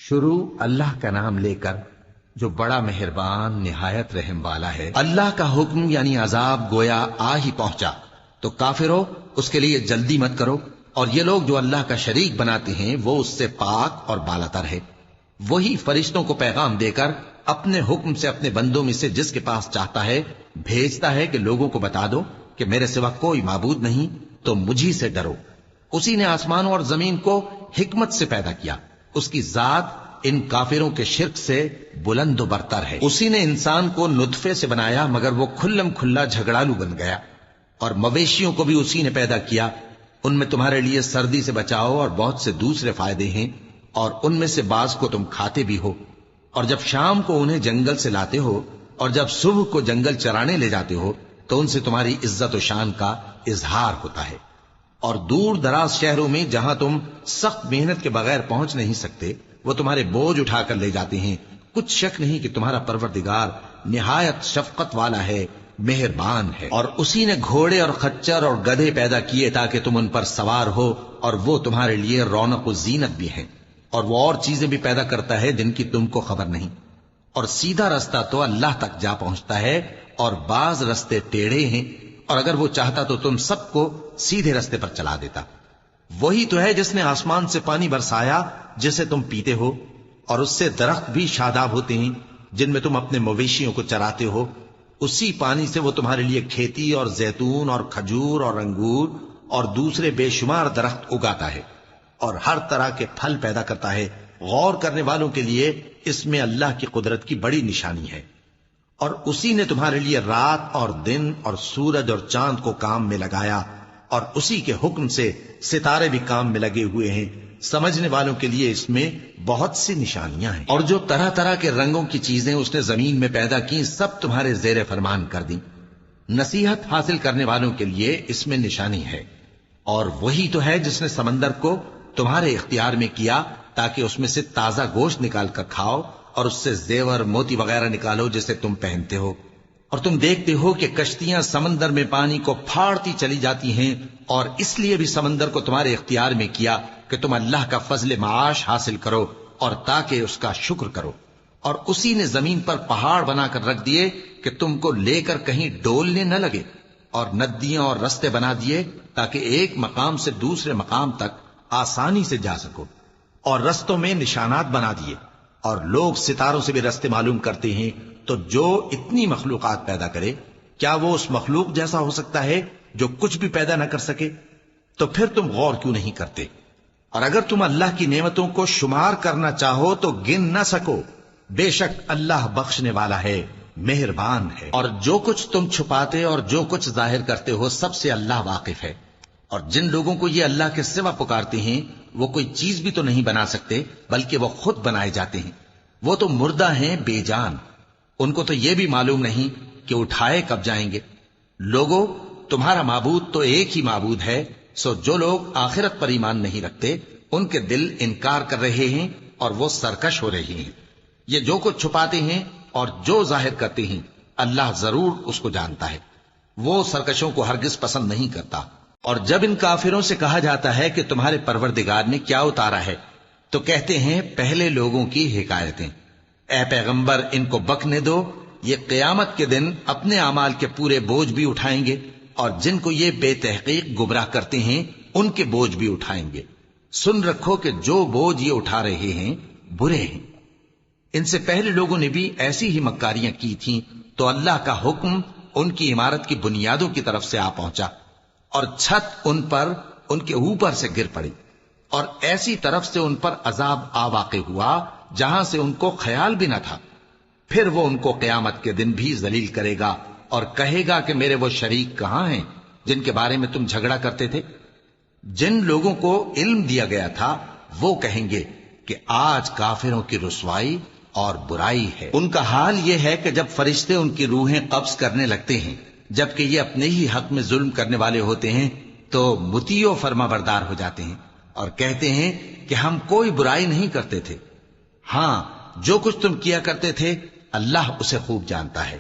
شروع اللہ کا نام لے کر جو بڑا مہربان نہایت رحم والا ہے۔ اللہ کا حکم یعنی عذاب گویا آ ہی پہنچا تو کافرو اس کے لیے جلدی مت کرو، اور یہ لوگ جو اللہ کا شریک بناتے ہیں وہ اس سے پاک اور بالاتر ہے۔ وہی فرشتوں کو پیغام دے کر اپنے حکم سے اپنے بندوں میں سے جس کے پاس چاہتا ہے بھیجتا ہے کہ لوگوں کو بتا دو کہ میرے سوا کوئی معبود نہیں، تو مجھی سے ڈرو۔ اسی نے آسمانوں اور زمین کو حکمت سے پیدا کیا، اس کی ذات ان کافروں کے شرک سے بلند و برتر ہے۔ اسی نے انسان کو نطفے سے بنایا مگر وہ کھلم کھلا جھگڑالو بن گیا، اور مویشیوں کو بھی اسی نے پیدا کیا، ان میں تمہارے لیے سردی سے بچاؤ اور بہت سے دوسرے فائدے ہیں، اور ان میں سے بعض کو تم کھاتے بھی ہو، اور جب شام کو انہیں جنگل سے لاتے ہو اور جب صبح کو جنگل چرانے لے جاتے ہو تو ان سے تمہاری عزت و شان کا اظہار ہوتا ہے۔ اور دور دراز شہروں میں جہاں تم سخت محنت کے بغیر پہنچ نہیں سکتے وہ تمہارے بوجھ اٹھا کر لے جاتے ہیں۔ کچھ شک نہیں کہ تمہارا پروردگار نہایت شفقت والا ہے، مہربان ہے۔ اور اسی نے گھوڑے اور خچر اور گدھے پیدا کیے تاکہ تم ان پر سوار ہو، اور وہ تمہارے لیے رونق و زینت بھی ہیں، اور وہ اور چیزیں بھی پیدا کرتا ہے جن کی تم کو خبر نہیں۔ اور سیدھا رستہ تو اللہ تک جا پہنچتا ہے، اور بعض رستے ٹیڑھے ہیں، اور اگر وہ چاہتا تو تم سب کو سیدھے رستے پر چلا دیتا۔ وہی تو ہے جس نے آسمان سے پانی برسایا جسے تم پیتے ہو، اور اس سے درخت بھی شاداب ہوتے ہیں جن میں تم اپنے مویشیوں کو چراتے ہو۔ اسی پانی سے وہ تمہارے لیے کھیتی اور زیتون اور کھجور اور انگور اور دوسرے بے شمار درخت اگاتا ہے، اور ہر طرح کے پھل پیدا کرتا ہے۔ غور کرنے والوں کے لیے اس میں اللہ کی قدرت کی بڑی نشانی ہے۔ اور اسی نے تمہارے لیے رات اور دن اور سورج اور چاند کو کام میں لگایا، اور اسی کے حکم سے ستارے بھی کام میں لگے ہوئے ہیں۔ سمجھنے والوں کے لیے اس میں بہت سی نشانیاں ہیں۔ اور جو طرح طرح کے رنگوں کی چیزیں اس نے زمین میں پیدا کی سب تمہارے زیر فرمان کر دیں۔ نصیحت حاصل کرنے والوں کے لیے اس میں نشانی ہے۔ اور وہی تو ہے جس نے سمندر کو تمہارے اختیار میں کیا تاکہ اس میں سے تازہ گوشت نکال کر کھاؤ، اور اس سے زیور موتی وغیرہ نکالو جسے تم پہنتے ہو۔ اور تم دیکھتے ہو کہ کشتیاں سمندر میں پانی کو پھاڑتی چلی جاتی ہیں، اور اس لیے بھی سمندر کو تمہارے اختیار میں کیا کہ تم اللہ کا فضل معاش حاصل کرو اور تاکہ اس کا شکر کرو۔ اور اسی نے زمین پر پہاڑ بنا کر رکھ دیے کہ تم کو لے کر کہیں ڈولنے نہ لگے، اور ندیاں اور رستے بنا دیے تاکہ ایک مقام سے دوسرے مقام تک آسانی سے جا سکو، اور رستوں میں نشانات بنا دیے۔ اور لوگ ستاروں سے بھی رستے معلوم کرتے ہیں، تو جو اتنی مخلوقات پیدا کرے کیا وہ اس مخلوق جیسا ہو سکتا ہے جو کچھ بھی پیدا نہ کر سکے؟ تو پھر تم غور کیوں نہیں کرتے؟ اور اگر تم اللہ کی نعمتوں کو شمار کرنا چاہو تو گن نہ سکو، بے شک اللہ بخشنے والا ہے، مہربان ہے۔ اور جو کچھ تم چھپاتے اور جو کچھ ظاہر کرتے ہو سب سے اللہ واقف ہے۔ اور جن لوگوں کو یہ اللہ کے سوا پکارتے ہیں وہ کوئی چیز بھی تو نہیں بنا سکتے بلکہ وہ خود بنائے جاتے ہیں۔ وہ تو مردہ ہیں بے جان، ان کو تو یہ بھی معلوم نہیں کہ اٹھائے کب جائیں گے۔ لوگوں، تمہارا معبود تو ایک ہی معبود ہے، سو جو لوگ آخرت پر ایمان نہیں رکھتے ان کے دل انکار کر رہے ہیں اور وہ سرکش ہو رہے ہیں۔ یہ جو کچھ چھپاتے ہیں اور جو ظاہر کرتے ہیں اللہ ضرور اس کو جانتا ہے، وہ سرکشوں کو ہرگز پسند نہیں کرتا۔ اور جب ان کافروں سے کہا جاتا ہے کہ تمہارے پروردگار نے کیا اتارا ہے تو کہتے ہیں پہلے لوگوں کی حکایتیں۔ اے پیغمبر ان کو بکنے دو، یہ قیامت کے دن اپنے اعمال کے پورے بوجھ بھی اٹھائیں گے، اور جن کو یہ بے تحقیق گمراہ کرتے ہیں ان کے بوجھ بھی اٹھائیں گے۔ سن رکھو کہ جو بوجھ یہ اٹھا رہے ہیں برے ہیں۔ ان سے پہلے لوگوں نے بھی ایسی ہی مکاریاں کی تھیں تو اللہ کا حکم ان کی عمارت کی بنیادوں کی طرف سے آ پہنچا، اور چھت ان پر ان کے اوپر سے گر پڑی، اور ایسی طرف سے ان پر عذاب آ واقع ہوا جہاں سے ان کو خیال بھی نہ تھا۔ پھر وہ ان کو قیامت کے دن بھی ذلیل کرے گا اور کہے گا کہ میرے وہ شریک کہاں ہیں جن کے بارے میں تم جھگڑا کرتے تھے؟ جن لوگوں کو علم دیا گیا تھا وہ کہیں گے کہ آج کافروں کی رسوائی اور برائی ہے۔ ان کا حال یہ ہے کہ جب فرشتے ان کی روحیں قبض کرنے لگتے ہیں جبکہ یہ اپنے ہی حق میں ظلم کرنے والے ہوتے ہیں تو مطیع و فرما بردار ہو جاتے ہیں اور کہتے ہیں کہ ہم کوئی برائی نہیں کرتے تھے۔ ہاں، جو کچھ تم کیا کرتے تھے اللہ اسے خوب جانتا ہے۔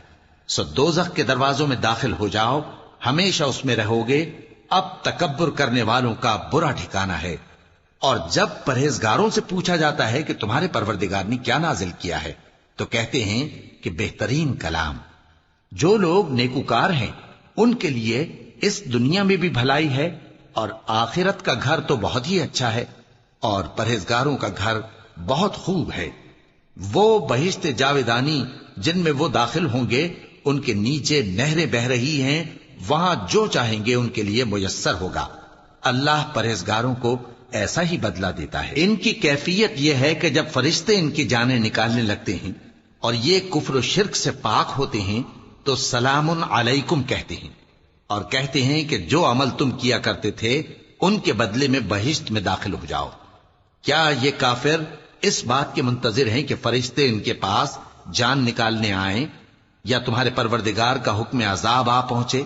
سو دوزخ کے دروازوں میں داخل ہو جاؤ، ہمیشہ اس میں رہو گے، اب تکبر کرنے والوں کا برا ٹھکانہ ہے۔ اور جب پرہیزگاروں سے پوچھا جاتا ہے کہ تمہارے پروردگار نے کیا نازل کیا ہے تو کہتے ہیں کہ بہترین کلام۔ جو لوگ نیکوکار ہیں ان کے لیے اس دنیا میں بھی بھلائی ہے اور آخرت کا گھر تو بہت ہی اچھا ہے، اور پرہیزگاروں کا گھر بہت خوب ہے۔ وہ بہشت جاویدانی جن میں وہ داخل ہوں گے، ان کے نیچے نہریں بہہ رہی ہیں، وہاں جو چاہیں گے ان کے لیے میسر ہوگا۔ اللہ پرہیزگاروں کو ایسا ہی بدلہ دیتا ہے۔ ان کی کیفیت یہ ہے کہ جب فرشتے ان کی جانیں نکالنے لگتے ہیں اور یہ کفر و شرک سے پاک ہوتے ہیں تو سلام علیکم کہتے ہیں، اور کہتے ہیں کہ جو عمل تم کیا کرتے تھے ان کے بدلے میں بہشت میں داخل ہو جاؤ۔ کیا یہ کافر اس بات کے منتظر ہیں کہ فرشتے ان کے پاس جان نکالنے آئیں یا تمہارے پروردگار کا حکم عذاب آ پہنچے؟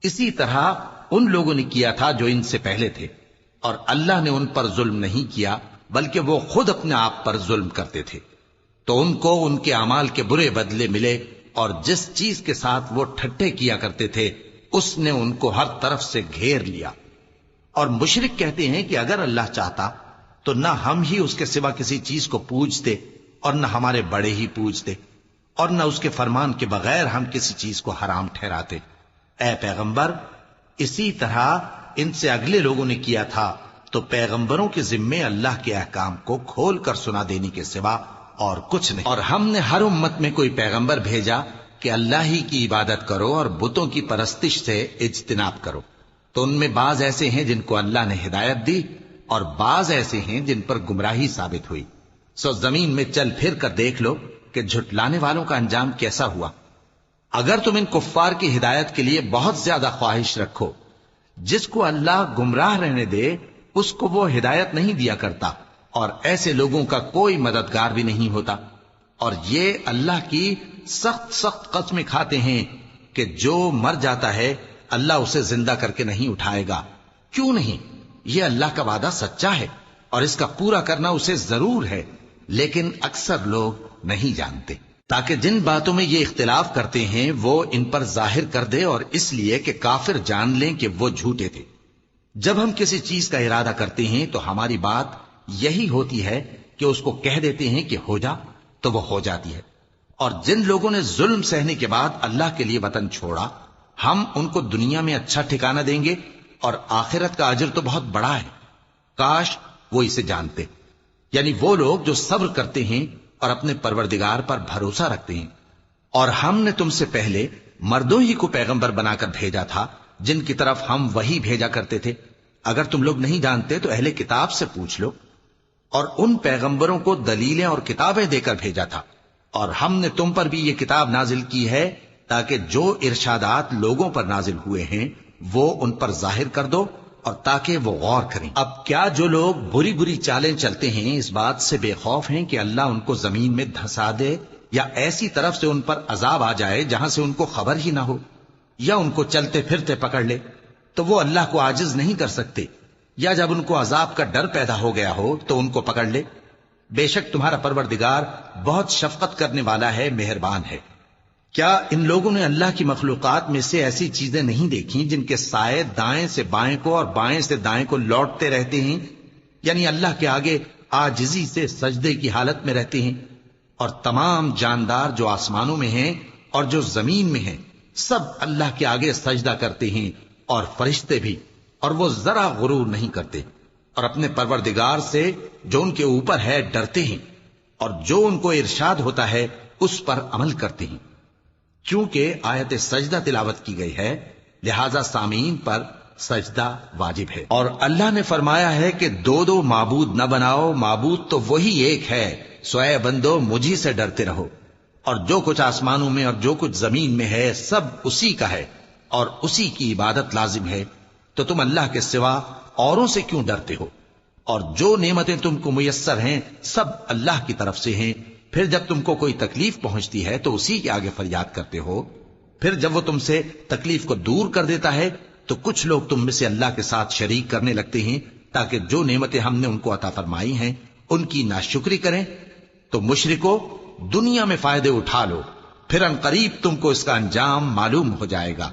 اسی طرح ان لوگوں نے کیا تھا جو ان سے پہلے تھے، اور اللہ نے ان پر ظلم نہیں کیا بلکہ وہ خود اپنے آپ پر ظلم کرتے تھے، تو ان کو ان کے اعمال کے برے بدلے ملے، اور جس چیز کے ساتھ وہ ٹھٹھے کیا کرتے تھے اس نے ان کو ہر طرف سے گھیر لیا۔ اور مشرک کہتے ہیں کہ اگر اللہ چاہتا تو نہ ہم ہی اس کے سوا کسی چیز کو پوجتے اور نہ ہمارے بڑے ہی پوجتے، اور نہ اس کے فرمان کے بغیر ہم کسی چیز کو حرام ٹھہراتے۔ اے پیغمبر، اسی طرح ان سے اگلے لوگوں نے کیا تھا، تو پیغمبروں کے ذمے اللہ کے احکام کو کھول کر سنا دینے کے سوا اور کچھ نہیں۔ اور ہم نے ہر امت میں کوئی پیغمبر بھیجا کہ اللہ ہی کی عبادت کرو اور بتوں کی پرستش سے اجتناب کرو، تو ان میں بعض ایسے ہیں جن کو اللہ نے ہدایت دی اور بعض ایسے ہیں جن پر گمراہی ثابت ہوئی۔ سو زمین میں چل پھر کر دیکھ لو کہ جھٹلانے والوں کا انجام کیسا ہوا۔ اگر تم ان کفار کی ہدایت کے لیے بہت زیادہ خواہش رکھو، جس کو اللہ گمراہ رہنے دے اس کو وہ ہدایت نہیں دیا کرتا، اور ایسے لوگوں کا کوئی مددگار بھی نہیں ہوتا۔ اور یہ اللہ کی سخت سخت قسمیں کھاتے ہیں کہ جو مر جاتا ہے اللہ اسے زندہ کر کے نہیں اٹھائے گا۔ کیوں نہیں؟ یہ اللہ کا وعدہ سچا ہے اور اس کا پورا کرنا اسے ضرور ہے، لیکن اکثر لوگ نہیں جانتے۔ تاکہ جن باتوں میں یہ اختلاف کرتے ہیں وہ ان پر ظاہر کر دے، اور اس لیے کہ کافر جان لیں کہ وہ جھوٹے تھے۔ جب ہم کسی چیز کا ارادہ کرتے ہیں تو ہماری بات یہی ہوتی ہے کہ اس کو کہہ دیتے ہیں کہ ہو جا تو وہ ہو جاتی ہے۔ اور جن لوگوں نے ظلم سہنے کے بعد اللہ کے لیے وطن چھوڑا، ہم ان کو دنیا میں اچھا ٹھکانہ دیں گے اور آخرت کا اجر تو بہت بڑا ہے۔ کاش وہ اسے جانتے، یعنی وہ لوگ جو صبر کرتے ہیں اور اپنے پروردگار پر بھروسہ رکھتے ہیں۔ اور ہم نے تم سے پہلے مردوں ہی کو پیغمبر بنا کر بھیجا تھا جن کی طرف ہم وہی بھیجا کرتے تھے۔ اگر تم لوگ نہیں جانتے تو اہل کتاب سے پوچھ لو۔ اور ان پیغمبروں کو دلیلیں اور کتابیں دے کر بھیجا تھا، اور ہم نے تم پر بھی یہ کتاب نازل کی ہے تاکہ جو ارشادات لوگوں پر نازل ہوئے ہیں وہ ان پر ظاہر کر دو، اور تاکہ وہ غور کریں۔ اب کیا جو لوگ بری بری چالیں چلتے ہیں اس بات سے بے خوف ہیں کہ اللہ ان کو زمین میں دھسا دے، یا ایسی طرف سے ان پر عذاب آ جائے جہاں سے ان کو خبر ہی نہ ہو، یا ان کو چلتے پھرتے پکڑ لے تو وہ اللہ کو عاجز نہیں کر سکتے، یا جب ان کو عذاب کا ڈر پیدا ہو گیا ہو تو ان کو پکڑ لے؟ بے شک تمہارا پروردگار بہت شفقت کرنے والا ہے، مہربان ہے۔ کیا ان لوگوں نے اللہ کی مخلوقات میں سے ایسی چیزیں نہیں دیکھی جن کے سائے دائیں سے بائیں کو اور بائیں سے دائیں کو لوٹتے رہتے ہیں، یعنی اللہ کے آگے عاجزی سے سجدے کی حالت میں رہتے ہیں؟ اور تمام جاندار جو آسمانوں میں ہیں اور جو زمین میں ہیں سب اللہ کے آگے سجدہ کرتے ہیں، اور فرشتے بھی، اور وہ ذرا غرور نہیں کرتے، اور اپنے پروردگار سے جو ان کے اوپر ہے ڈرتے ہیں، اور جو ان کو ارشاد ہوتا ہے اس پر عمل کرتے ہیں۔ چونکہ آیت سجدہ تلاوت کی گئی ہے لہذا سامعین پر سجدہ واجب ہے۔ اور اللہ نے فرمایا ہے کہ دو دو معبود نہ بناؤ، معبود تو وہی ایک ہے، سو اے بندو مجھی سے ڈرتے رہو۔ اور جو کچھ آسمانوں میں اور جو کچھ زمین میں ہے سب اسی کا ہے، اور اسی کی عبادت لازم ہے، تو تم اللہ کے سوا اوروں سے کیوں ڈرتے ہو؟ اور جو نعمتیں تم کو میسر ہیں سب اللہ کی طرف سے ہیں۔ پھر جب تم کو کوئی تکلیف پہنچتی ہے تو اسی کے آگے فریاد کرتے ہو، پھر جب وہ تم سے تکلیف کو دور کر دیتا ہے تو کچھ لوگ تم میں سے اللہ کے ساتھ شریک کرنے لگتے ہیں تاکہ جو نعمتیں ہم نے ان کو عطا فرمائی ہیں ان کی ناشکری کریں۔ تو مشرکو دنیا میں فائدے اٹھا لو، پھر ان قریب تم کو اس کا انجام معلوم ہو جائے گا۔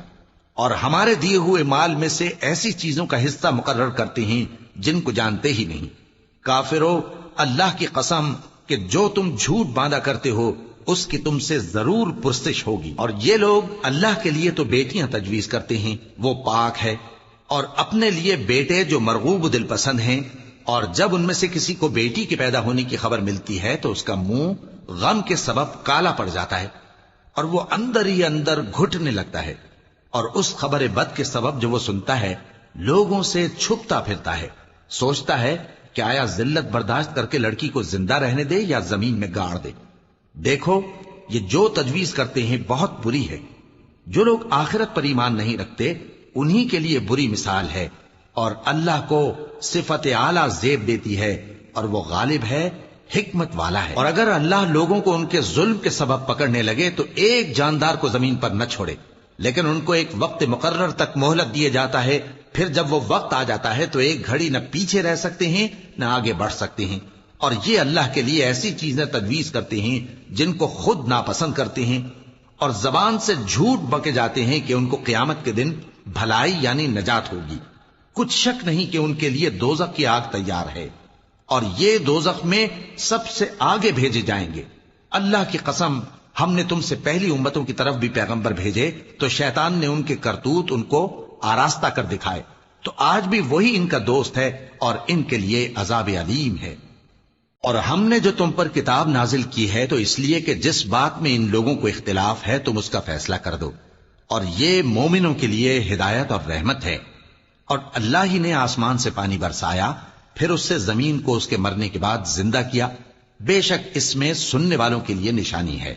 اور ہمارے دیے ہوئے مال میں سے ایسی چیزوں کا حصہ مقرر کرتے ہیں جن کو جانتے ہی نہیں۔ کافرو، اللہ کی قسم کہ جو تم جھوٹ باندھا کرتے ہو اس کی تم سے ضرور پرسش ہوگی۔ اور یہ لوگ اللہ کے لیے تو بیٹیاں تجویز کرتے ہیں، وہ پاک ہے، اور اپنے لیے بیٹے جو مرغوب دل پسند ہیں، اور جب ان میں سے کسی کو بیٹی کے پیدا ہونے کی خبر ملتی ہے تو اس کا منہ غم کے سبب کالا پڑ جاتا ہے اور وہ اندر ہی اندر گھٹنے لگتا ہے، اور اس خبر بد کے سبب جو وہ سنتا ہے لوگوں سے چھپتا پھرتا ہے، سوچتا ہے کہ آیا ذلت برداشت کر کے لڑکی کو زندہ رہنے دے یا زمین میں گاڑ دے۔ دیکھو، یہ جو تجویز کرتے ہیں بہت بری ہے۔ جو لوگ آخرت پر ایمان نہیں رکھتے انہی کے لیے بری مثال ہے، اور اللہ کو صفت اعلیٰ زیب دیتی ہے، اور وہ غالب ہے، حکمت والا ہے۔ اور اگر اللہ لوگوں کو ان کے ظلم کے سبب پکڑنے لگے تو ایک جاندار کو زمین پر نہ چھوڑے، لیکن ان کو ایک وقت مقرر تک مہلت دیے جاتا ہے، پھر جب وہ وقت آ جاتا ہے تو ایک گھڑی نہ پیچھے رہ سکتے ہیں نہ آگے بڑھ سکتے ہیں۔ اور یہ اللہ کے لیے ایسی چیزیں تجویز کرتے ہیں جن کو خود ناپسند کرتے ہیں، اور زبان سے جھوٹ بکے جاتے ہیں کہ ان کو قیامت کے دن بھلائی یعنی نجات ہوگی۔ کچھ شک نہیں کہ ان کے لیے دوزخ کی آگ تیار ہے، اور یہ دوزخ میں سب سے آگے بھیجے جائیں گے۔ اللہ کی قسم، ہم نے تم سے پہلی امتوں کی طرف بھی پیغمبر بھیجے تو شیطان نے ان کے کرتوت ان کو آراستہ کر دکھائے، تو آج بھی وہی ان کا دوست ہے اور ان کے لیے عذاب علیم ہے۔ اور ہم نے جو تم پر کتاب نازل کی ہے تو اس لیے کہ جس بات میں ان لوگوں کو اختلاف ہے تم اس کا فیصلہ کر دو، اور یہ مومنوں کے لیے ہدایت اور رحمت ہے۔ اور اللہ ہی نے آسمان سے پانی برسایا، پھر اس سے زمین کو اس کے مرنے کے بعد زندہ کیا، بے شک اس میں سننے والوں کے لیے نشانی ہے۔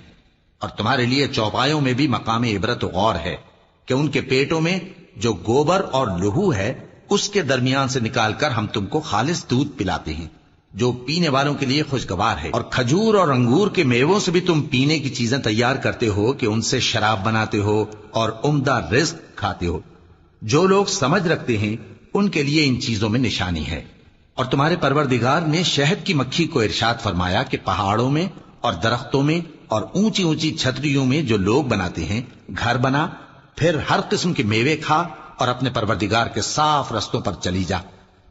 اور تمہارے لیے چوپایوں میں بھی مقام عبرت و غور ہے کہ ان کے پیٹوں میں جو گوبر اور لہو ہے اس کے درمیان سے نکال کر ہم تم کو خالص دودھ پلاتے ہیں جو پینے والوں کے لیے خوشگوار ہے، اور کھجور اور انگور کے میووں سے بھی تم پینے کی چیزیں تیار کرتے ہو کہ ان سے شراب بناتے ہو اور عمدہ رزق کھاتے ہو۔ جو لوگ سمجھ رکھتے ہیں ان کے لیے ان چیزوں میں نشانی ہے۔ اور تمہارے پروردگار نے شہد کی مکھی کو ارشاد فرمایا کہ پہاڑوں میں اور درختوں میں اور اونچی اونچی چھتریوں میں جو لوگ بناتے ہیں گھر بنا، پھر ہر قسم کے میوے کھا اور اپنے پروردگار کے صاف رستوں پر چلی جا۔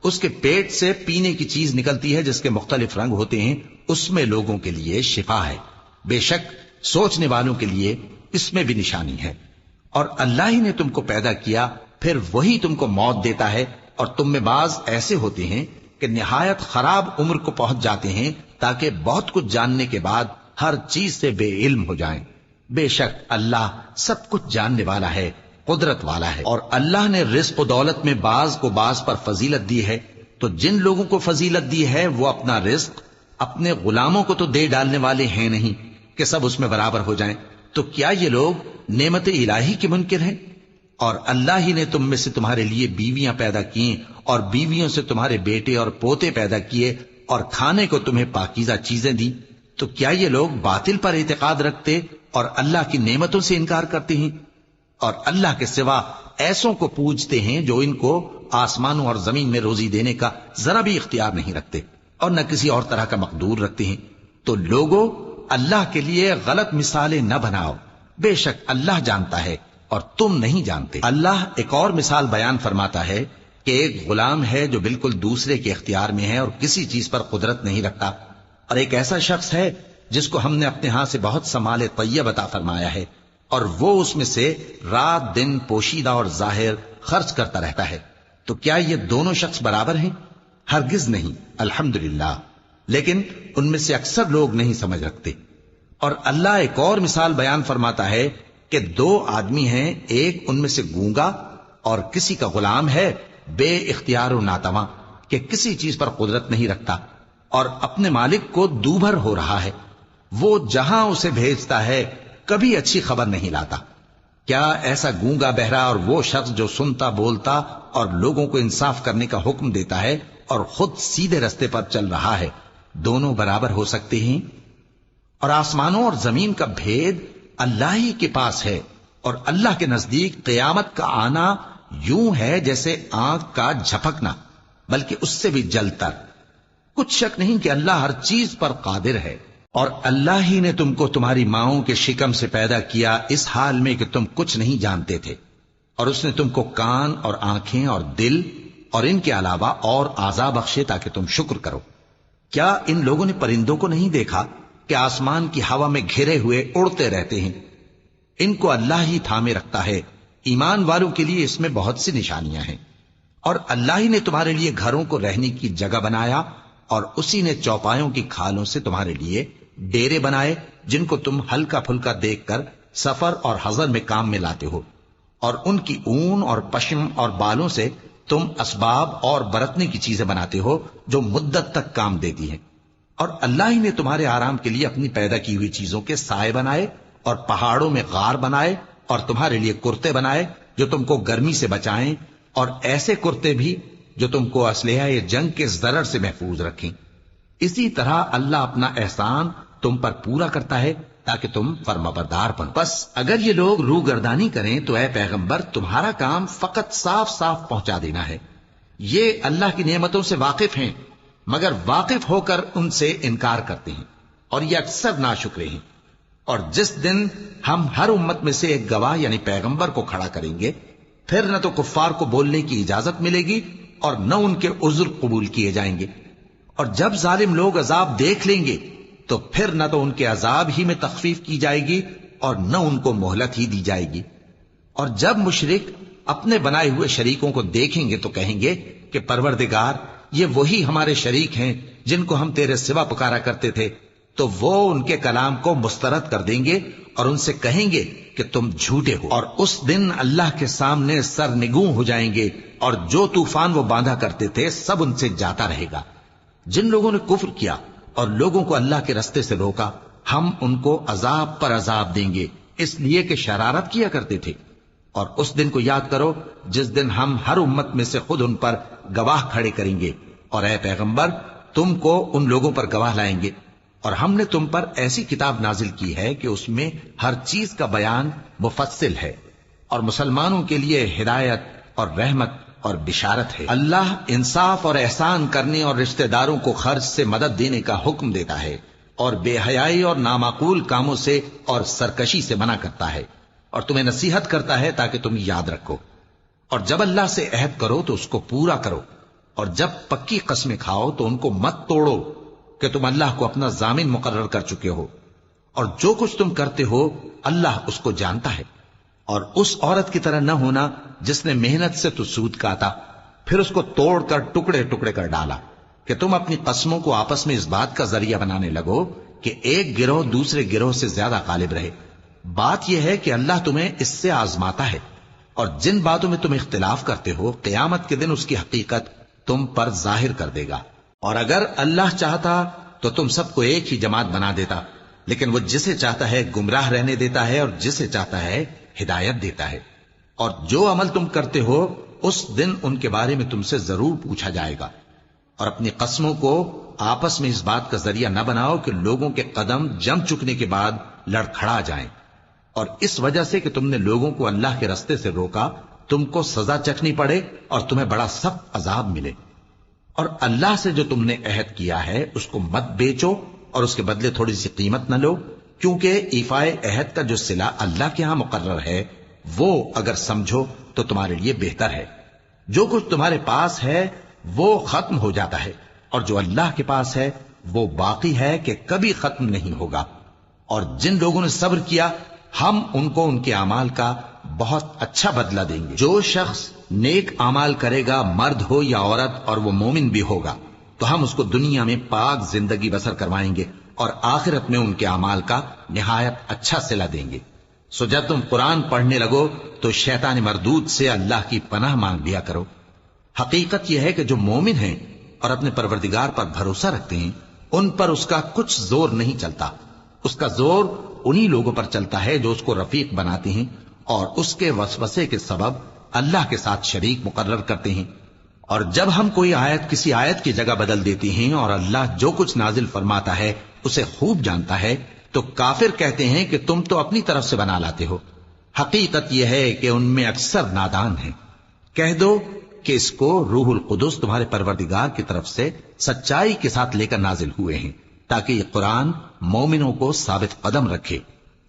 اس کے پیٹ سے پینے کی چیز نکلتی ہے جس کے مختلف رنگ ہوتے ہیں، اس میں لوگوں کے لیے شفا ہے، بے شک سوچنے والوں کے لیے اس میں بھی نشانی ہے۔ اور اللہ ہی نے تم کو پیدا کیا، پھر وہی تم کو موت دیتا ہے، اور تم میں بعض ایسے ہوتے ہیں کہ نہایت خراب عمر کو پہنچ جاتے ہیں تاکہ بہت کچھ جاننے کے بعد ہر چیز سے بے علم ہو جائیں۔ بے شک اللہ سب کچھ جاننے والا ہے، قدرت والا ہے۔ اور اللہ نے رزق و دولت میں بعض کو بعض پر فضیلت دی ہے، تو جن لوگوں کو فضیلت دی ہے وہ اپنا رزق اپنے غلاموں کو تو دے ڈالنے والے ہیں نہیں کہ سب اس میں برابر ہو جائیں، تو کیا یہ لوگ نعمت الہی کے منکر ہیں؟ اور اللہ ہی نے تم میں سے تمہارے لیے بیویاں پیدا کی اور بیویوں سے تمہارے بیٹے اور پوتے پیدا کیے اور کھانے کو تمہیں پاکیزہ چیزیں دی، تو کیا یہ لوگ باطل پر اعتقاد رکھتے اور اللہ کی نعمتوں سے انکار کرتے ہیں؟ اور اللہ کے سوا ایسوں کو پوجتے ہیں جو ان کو آسمانوں اور زمین میں روزی دینے کا ذرا بھی اختیار نہیں رکھتے اور نہ کسی اور طرح کا مقدور رکھتے ہیں۔ تو لوگوں، اللہ کے لیے غلط مثالیں نہ بناؤ، بے شک اللہ جانتا ہے اور تم نہیں جانتے۔ اللہ ایک اور مثال بیان فرماتا ہے کہ ایک غلام ہے جو بالکل دوسرے کے اختیار میں ہے اور کسی چیز پر قدرت نہیں رکھتا، اور ایک ایسا شخص ہے جس کو ہم نے اپنے ہاں سے بہت سا مال طیب عطا فرمایا ہے اور وہ اس میں سے رات دن پوشیدہ اور ظاہر خرچ کرتا رہتا ہے، تو کیا یہ دونوں شخص برابر ہیں؟ ہرگز نہیں، الحمدللہ، لیکن ان میں سے اکثر لوگ نہیں سمجھ رکھتے۔ اور اللہ ایک اور مثال بیان فرماتا ہے کہ دو آدمی ہیں، ایک ان میں سے گونگا اور کسی کا غلام ہے بے اختیار و ناتواں کہ کسی چیز پر قدرت نہیں رکھتا اور اپنے مالک کو دوبھر ہو رہا ہے، وہ جہاں اسے بھیجتا ہے کبھی اچھی خبر نہیں لاتا۔ کیا ایسا گونگا بہرا اور وہ شخص جو سنتا بولتا اور لوگوں کو انصاف کرنے کا حکم دیتا ہے اور خود سیدھے رستے پر چل رہا ہے، دونوں برابر ہو سکتے ہیں؟ اور آسمانوں اور زمین کا بھید اللہ ہی کے پاس ہے، اور اللہ کے نزدیک قیامت کا آنا یوں ہے جیسے آنکھ کا جھپکنا، بلکہ اس سے بھی جلتر۔ کچھ شک نہیں کہ اللہ ہر چیز پر قادر ہے۔ اور اللہ ہی نے تم کو تمہاری ماؤں کے شکم سے پیدا کیا اس حال میں کہ تم کچھ نہیں جانتے تھے، اور اس نے تم کو کان اور آنکھیں اور دل اور ان کے علاوہ اور اعضاء بخشے تاکہ تم شکر کرو۔ کیا ان لوگوں نے پرندوں کو نہیں دیکھا کہ آسمان کی ہوا میں گھرے ہوئے اڑتے رہتے ہیں؟ ان کو اللہ ہی تھامے رکھتا ہے۔ ایمان والوں کے لیے اس میں بہت سی نشانیاں ہیں۔ اور اللہ ہی نے تمہارے لیے گھروں کو رہنے کی جگہ بنایا، اور اسی نے چوپایوں کی کھالوں سے تمہارے لیے ڈیرے بنائے جن کو تم ہلکا پھلکا دیکھ کر سفر اور حضر میں کام میں لاتے ہو، اور ان کی اون اور پشم اور بالوں سے تم اسباب اور برتنے کی چیزیں بناتے ہو جو مدت تک کام دیتی ہیں۔ اور اللہ ہی نے تمہارے آرام کے لیے اپنی پیدا کی ہوئی چیزوں کے سائے بنائے، اور پہاڑوں میں غار بنائے، اور تمہارے لیے کرتے بنائے جو تم کو گرمی سے بچائیں، اور ایسے کرتے بھی جو تم کو اسلحہ جنگ کے ضرر سے محفوظ رکھیں۔ اسی طرح اللہ اپنا احسان تم پر پورا کرتا ہے تاکہ تم فرمانبردار بنو۔ بس اگر یہ لوگ روگردانی کریں تو اے پیغمبر تمہارا کام فقط صاف صاف پہنچا دینا ہے۔ یہ اللہ کی نعمتوں سے واقف ہیں، مگر واقف ہو کر ان سے انکار کرتے ہیں، اور یہ اکثر ناشکرے ہیں۔ اور جس دن ہم ہر امت میں سے ایک گواہ یعنی پیغمبر کو کھڑا کریں گے، پھر نہ تو کفار کو بولنے کی اجازت ملے گی اور نہ ان کے عذر قبول کیے جائیں گے۔ اور جب ظالم لوگ عذاب دیکھ لیں گے تو پھر نہ تو ان کے عذاب ہی میں تخفیف کی جائے گی اور نہ ان کو مہلت ہی دی جائے گی۔ اور جب مشرک اپنے بنائے ہوئے شریکوں کو دیکھیں گے تو کہیں گے کہ پروردگار، یہ وہی ہمارے شریک ہیں جن کو ہم تیرے سوا پکارا کرتے تھے، تو وہ ان کے کلام کو مسترد کر دیں گے اور ان سے کہیں گے کہ تم جھوٹے ہو۔ اور اس دن اللہ کے سامنے سرنگوں ہو جائیں گے، اور جو طوفان وہ باندھا کرتے تھے سب ان سے جاتا رہے گا۔ جن لوگوں نے کفر کیا اور لوگوں کو اللہ کے رستے سے روکا، ہم ان کو عذاب پر عذاب دیں گے، اس لیے کہ شرارت کیا کرتے تھے۔ اور اس دن کو یاد کرو جس دن ہم ہر امت میں سے خود ان پر گواہ کھڑے کریں گے، اور اے پیغمبر تم کو ان لوگوں پر گواہ لائیں گے۔ اور ہم نے تم پر ایسی کتاب نازل کی ہے کہ اس میں ہر چیز کا بیان مفصل ہے، اور مسلمانوں کے لیے ہدایت اور رحمت اور بشارت ہے۔ اللہ انصاف اور احسان کرنے اور رشتہ داروں کو خرچ سے مدد دینے کا حکم دیتا ہے، اور بے حیائی اور نامعقول کاموں سے اور سرکشی سے منع کرتا ہے، اور تمہیں نصیحت کرتا ہے تاکہ تم یاد رکھو۔ اور جب اللہ سے عہد کرو تو اس کو پورا کرو، اور جب پکی قسمیں کھاؤ تو ان کو مت توڑو کہ تم اللہ کو اپنا ضامن مقرر کر چکے ہو، اور جو کچھ تم کرتے ہو اللہ اس کو جانتا ہے۔ اور اس عورت کی طرح نہ ہونا جس نے محنت سے تو سود کاتا پھر اس کو توڑ کر ٹکڑے ٹکڑے کر ڈالا، کہ تم اپنی قسموں کو آپس میں اس بات کا ذریعہ بنانے لگو کہ ایک گروہ دوسرے گروہ سے زیادہ غالب رہے۔ بات یہ ہے کہ اللہ تمہیں اس سے آزماتا ہے، اور جن باتوں میں تم اختلاف کرتے ہو قیامت کے دن اس کی حقیقت تم پر ظاہر کر دے گا۔ اور اگر اللہ چاہتا تو تم سب کو ایک ہی جماعت بنا دیتا، لیکن وہ جسے چاہتا ہے گمراہ رہنے دیتا ہے اور جسے چاہتا ہے ہدایت دیتا ہے۔ اور جو عمل تم کرتے ہو اس دن ان کے بارے میں تم سے ضرور پوچھا جائے گا۔ اور اپنی قسموں کو آپس میں اس بات کا ذریعہ نہ بناؤ کہ لوگوں کے قدم جم چکنے کے بعد لڑکھڑا جائیں، اور اس وجہ سے کہ تم نے لوگوں کو اللہ کے رستے سے روکا تم کو سزا چکھنی پڑے اور تمہیں بڑا سخت عذاب ملے۔ اور اللہ سے جو تم نے عہد کیا ہے اس کو مت بیچو اور اس کے بدلے تھوڑی سی قیمت نہ لو، کیونکہ ایفائے عہد کا جو صلہ اللہ کے ہاں مقرر ہے وہ اگر سمجھو تو تمہارے لیے بہتر ہے۔ جو کچھ تمہارے پاس ہے وہ ختم ہو جاتا ہے، اور جو اللہ کے پاس ہے وہ باقی ہے کہ کبھی ختم نہیں ہوگا۔ اور جن لوگوں نے صبر کیا ہم ان کو ان کے اعمال کا بہت اچھا بدلہ دیں گے۔ جو شخص نیک اعمال کرے گا مرد ہو یا عورت اور وہ مومن بھی ہوگا تو ہم اس کو دنیا میں پاک زندگی بسر کروائیں گے اور آخرت میں ان کے اعمال کا نہایت اچھا صلہ دیں گے۔ سو جب تم قرآن پڑھنے لگو تو شیطان مردود سے اللہ کی پناہ مانگ لیا کرو۔ حقیقت یہ ہے کہ جو مومن ہیں اور اپنے پروردگار پر بھروسہ رکھتے ہیں ان پر اس کا کچھ زور نہیں چلتا۔ اس کا زور انہی لوگوں پر چلتا ہے جو اس کو رفیق بناتے ہیں اور اس کے وسوسے کے سبب اللہ کے ساتھ شریک مقرر کرتے ہیں۔ اور جب ہم کوئی آیت کسی آیت کی جگہ بدل دیتی ہیں اور اللہ جو کچھ نازل فرماتا ہے اسے خوب جانتا ہے تو کافر کہتے ہیں کہ تم تو اپنی طرف سے بنا لاتے ہو۔ حقیقت یہ ہے کہ ان میں اکثر نادان ہیں۔ کہہ دو کہ اس کو روح القدس تمہارے پروردگار کی طرف سے سچائی کے ساتھ لے کر نازل ہوئے ہیں تاکہ یہ قرآن مومنوں کو ثابت قدم رکھے،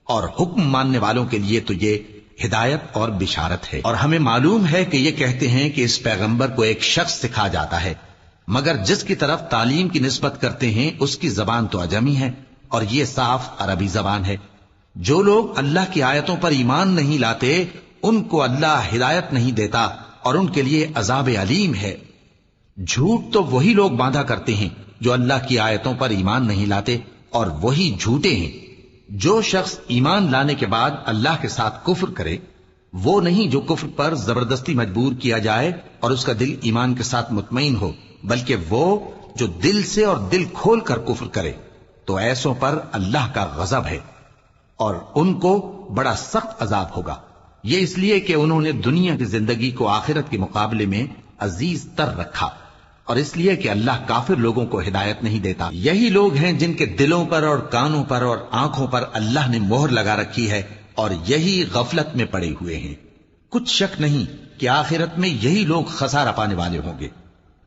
اور حکم ماننے والوں کے لیے تو یہ ہدایت اور بشارت ہے۔ اور ہمیں معلوم ہے کہ یہ کہتے ہیں کہ اس پیغمبر کو ایک شخص سکھا جاتا ہے، مگر جس کی طرف تعلیم کی نسبت کرتے ہیں اس کی زبان تو عجمی ہے اور یہ صاف عربی زبان ہے۔ جو لوگ اللہ کی آیتوں پر ایمان نہیں لاتے ان کو اللہ ہدایت نہیں دیتا اور ان کے لیے عذاب علیم ہے۔ جھوٹ تو وہی لوگ باندھا کرتے ہیں جو اللہ کی آیتوں پر ایمان نہیں لاتے، اور وہی جھوٹے ہیں۔ جو شخص ایمان لانے کے بعد اللہ کے ساتھ کفر کرے وہ نہیں جو کفر پر زبردستی مجبور کیا جائے اور اس کا دل ایمان کے ساتھ مطمئن ہو، بلکہ وہ جو دل سے اور دل کھول کر کفر کرے، تو ایسوں پر اللہ کا غضب ہے اور ان کو بڑا سخت عذاب ہوگا۔ یہ اس لیے کہ انہوں نے دنیا کی زندگی کو آخرت کے مقابلے میں عزیز تر رکھا، اور اس لیے کہ اللہ کافر لوگوں کو ہدایت نہیں دیتا۔ یہی لوگ ہیں جن کے دلوں پر اور کانوں پر اور آنکھوں پر اللہ نے مہر لگا رکھی ہے، اور یہی غفلت میں پڑے ہوئے ہیں۔ کچھ شک نہیں کہ آخرت میں یہی لوگ خسارہ پانے والے ہوں گے۔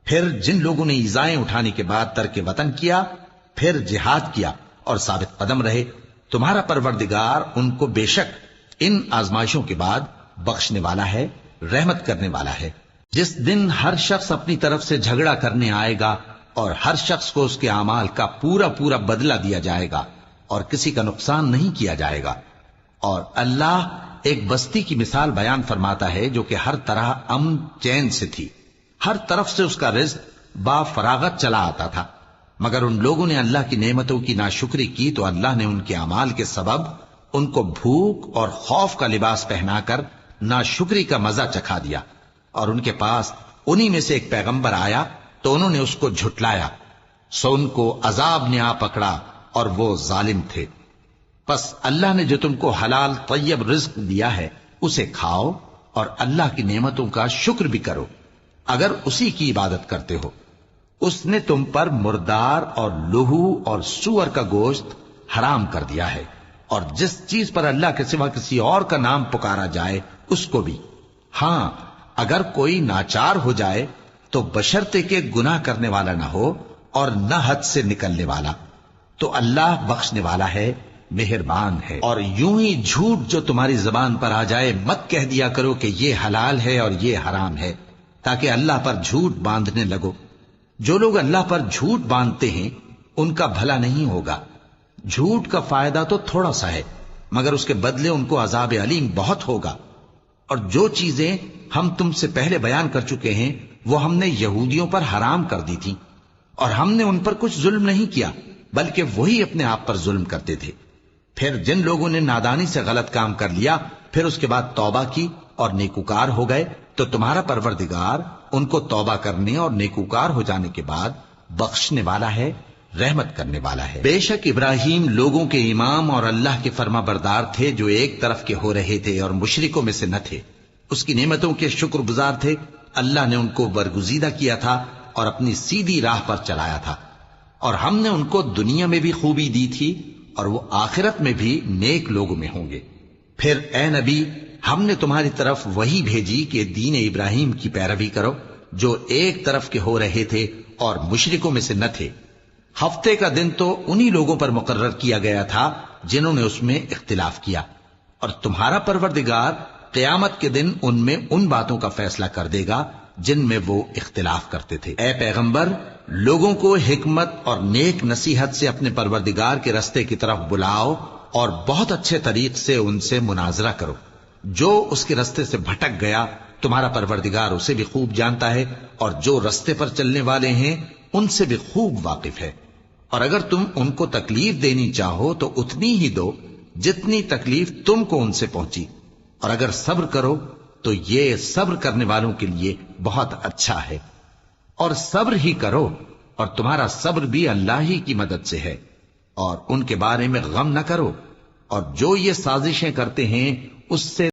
پھر جن لوگوں نے ایذائیں اٹھانے کے بعد ترک وطن کیا، پھر جہاد کیا اور ثابت قدم رہے، تمہارا پروردگار ان کو بے شک ان آزمائشوں کے بعد بخشنے والا ہے، رحمت کرنے والا ہے۔ جس دن ہر شخص اپنی طرف سے جھگڑا کرنے آئے گا اور ہر شخص کو اس کے اعمال کا پورا پورا بدلہ دیا جائے گا اور کسی کا نقصان نہیں کیا جائے گا۔ اور اللہ ایک بستی کی مثال بیان فرماتا ہے جو کہ ہر طرح امن چین سے تھی، ہر طرف سے اس کا رزق با فراغت چلا آتا تھا، مگر ان لوگوں نے اللہ کی نعمتوں کی ناشکری کی تو اللہ نے ان کے اعمال کے سبب ان کو بھوک اور خوف کا لباس پہنا کر ناشکری کا مزہ چکھا دیا۔ اور ان کے پاس انہی میں سے ایک پیغمبر آیا تو انہوں نے اس کو جھٹلایا، سو ان کو عذاب نے آ پکڑا اور وہ ظالم تھے۔ پس اللہ نے جو تم کو حلال طیب رزق دیا ہے اسے کھاؤ اور اللہ کی نعمتوں کا شکر بھی کرو اگر اسی کی عبادت کرتے ہو۔ اس نے تم پر مردار اور لہو اور سور کا گوشت حرام کر دیا ہے، اور جس چیز پر اللہ کے سوا کسی اور کا نام پکارا جائے اس کو بھی۔ ہاں اگر کوئی ناچار ہو جائے تو بشرطے کہ گناہ کرنے والا نہ ہو اور نہ حد سے نکلنے والا، تو اللہ بخشنے والا ہے، مہربان ہے۔ اور یوں ہی جھوٹ جو تمہاری زبان پر آ جائے مت کہہ دیا کرو کہ یہ حلال ہے اور یہ حرام ہے، تاکہ اللہ پر جھوٹ باندھنے لگو۔ جو لوگ اللہ پر جھوٹ باندھتے ہیں ان کا بھلا نہیں ہوگا۔ جھوٹ کا فائدہ تو تھوڑا سا ہے، مگر اس کے بدلے ان کو عذاب علیم بہت ہوگا۔ اور جو چیزیں ہم تم سے پہلے بیان کر چکے ہیں وہ ہم نے یہودیوں پر حرام کر دی تھی، اور ہم نے ان پر کچھ ظلم نہیں کیا بلکہ وہی اپنے آپ پر ظلم کرتے تھے۔ پھر جن لوگوں نے نادانی سے غلط کام کر لیا پھر اس کے بعد توبہ کی اور نیکوکار ہو گئے تو تمہارا پروردگار ان کو توبہ کرنے اور نیکوکار ہو جانے کے بعد بخشنے والا ہے، رحمت کرنے والا ہے۔ بے شک ابراہیم لوگوں کے امام اور اللہ کے فرما بردار تھے جو ایک طرف کے ہو رہے تھے اور مشرکوں میں سے نہ تھے۔ اس کی نعمتوں کے شکر گزار تھے۔ اللہ نے ان کو برگزیدہ کیا تھا اور اپنی سیدھی راہ پر چلایا تھا، اور ہم نے ان کو دنیا میں بھی خوبی دی تھی اور وہ آخرت میں بھی نیک لوگوں میں ہوں گے۔ پھر اے نبی ہم نے تمہاری طرف وہی بھیجی کہ دین ابراہیم کی پیروی کرو جو ایک طرف کے ہو رہے تھے اور مشرکوں میں سے نہ تھے۔ ہفتے کا دن تو انہی لوگوں پر مقرر کیا گیا تھا جنہوں نے اس میں اختلاف کیا، اور تمہارا پروردگار قیامت کے دن ان میں ان باتوں کا فیصلہ کر دے گا جن میں وہ اختلاف کرتے تھے۔ اے پیغمبر لوگوں کو حکمت اور نیک نصیحت سے اپنے پروردگار کے رستے کی طرف بلاؤ اور بہت اچھے طریق سے ان سے مناظرہ کرو۔ جو اس کے رستے سے بھٹک گیا تمہارا پروردگار اسے بھی خوب جانتا ہے، اور جو رستے پر چلنے والے ہیں ان سے بھی خوب واقف ہے۔ اور اگر تم ان کو تکلیف دینی چاہو تو اتنی ہی دو جتنی تکلیف تم کو ان سے پہنچی، اور اگر صبر کرو تو یہ صبر کرنے والوں کے لیے بہت اچھا ہے۔ اور صبر ہی کرو، اور تمہارا صبر بھی اللہ ہی کی مدد سے ہے، اور ان کے بارے میں غم نہ کرو، اور جو یہ سازشیں کرتے ہیں اس سے